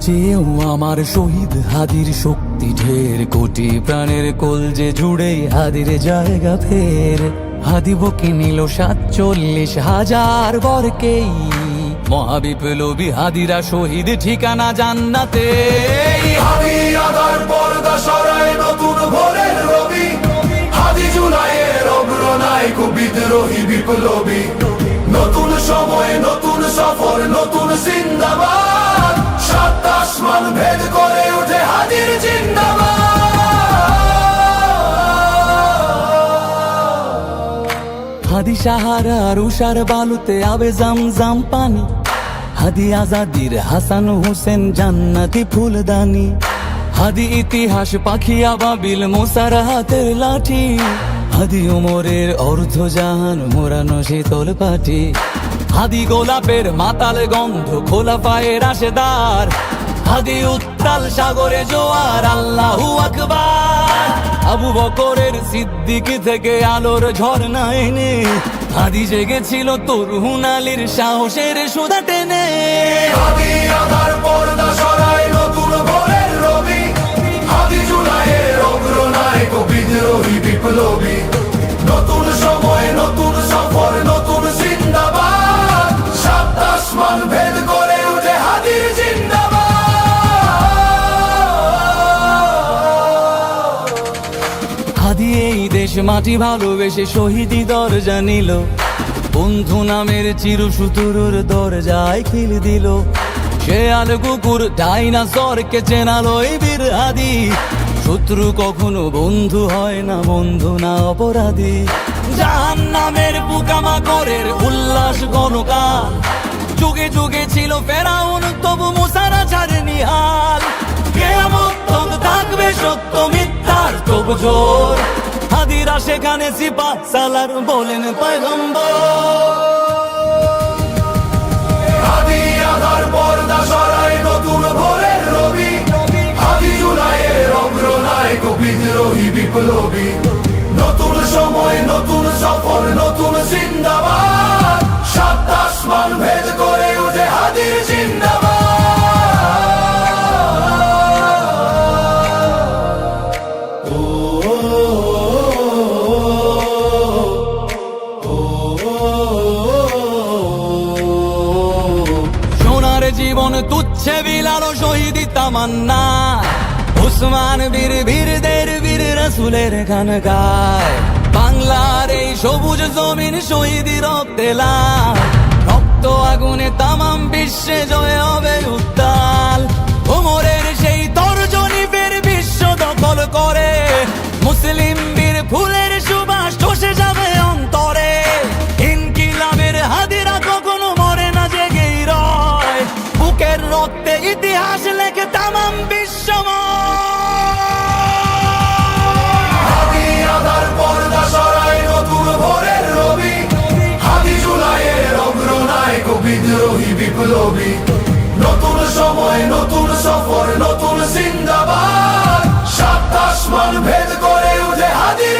চেয়েও আমার শহীদ হাদির শক্তি ঢের, কোটি প্রাণের কলজে জুড়ে হাদির জায়গা ফের। হাদি বকে নিল 47,000 বরকেই, মহাবিপ্লবী হাদিরা শহীদ ঠিকানা জান্নাতে। হাদি আদার পর্দা সরায় নতুন ভোরের রবি, হাদি জুলাইয়ের অগ্রনায়ক বিদ্রোহী বিপ্লবী। নতুন সময় নতুন সফর নতুন জিন্দাবাদ, সাত আসমান ভেদ করে উঠে হাদির জিন্দাবাদ। হাদি সাহারার উষার বালুতে আবে জামজাম পানি, হাদি আজাদির হাসান হোসেন জান্নাতি ফুলদানি। হাদি ইতিহাস পাখি আবাবিল মোসার হাতের লাঠি, হাদি ওমরের অর্ধজাহান মোরানো শীতল পাটি। হাদি গোলাপের মাতাল গন্ধ খোলা পায়ের আশেদার, হাদি উত্তাল সাগরে জোয়ার আল্লাহু আকবার। আবু বকরের সিদ্দিক থেকে আলোর ঝর্ণা এনে, হাদি জেগেছিল তরুণ আলীর সাহসের সুধা টেনে। হাদি আদার পর্দা সরায় নতুন ভোরের রবি, হাদি জুলাইয়ের অগ্রনায়ক বিদ্রোহী বিপ্লবী। নতুন সময় নতুন সফর নতুন জিন্দাবাদ, সাত আসমান ভেদ করে উঠে হাদির জিন্দাবাদ। হাদি এই দেশ মাটি ভালোবেসে শহীদি দরজা নিল, বন্ধু নামের চিরসুতুরুর দরজায় খিল দিল। শেয়াল কুকুর ডাইনাসরকে চেনালো এই বীর হাদি, শত্রু কখনো বন্ধু হয় না, বন্ধু না অপরাধী। জাহান্নামের পোকামাকড়ের উল্লাস গণকাল, যুগে যুগে ছিল ফেরাউন তবু মুসারা ছাড়েনি হাল। কিয়ামত তক থাকবে সত্য মিথ্যার তব জোর, হাদিরা সেখানে সিপাহ সালার বলেন পয়গম্বর। হাদি আদার পর্দা সরায় নতুন ভোরের রবি, হাদি জুলাইয়ের অগ্রনায়ক বিদ্রোহী বিপ্লবী। নতুন সময় নতুন সফর নতুন জিন্দাবাদ, সাত আসমান ভেদ করে উঠে হাদির জিন্দাবাদ। সোনার জীবন তুচ্ছে বিলালো শহীদি তামান্না, উসমান বীর বীরদের বীর রাসূলের গান গায়। বাংলার এই সবুজ জমিন শহীদি রক্তে লাল, রক্ত আগুনে তামাম বিশ্বে জয় হবে উত্তাল। ওমরের সেই তর্জনী ফের বিশ্ব দখল করে, মুসলিম বীর ফুলের সুবাস চষে যাবে অন্তরে। ইনকিলাবের হাদিরা কখনো মরে না, জেগেই রয়, বুকের রক্তে ইতিহাস লেখে তামাম হাদি আদার পর্দা সরায় নতুন ভোরের রবি, হাদি জুলাইয়ের অগ্রনায়ক বিদ্রোহী বিপ্লবী। নতুন সময় নতুন সফর নতুন জিন্দাবাদ, সাত আসমান ভেদ করে উঠে হাদির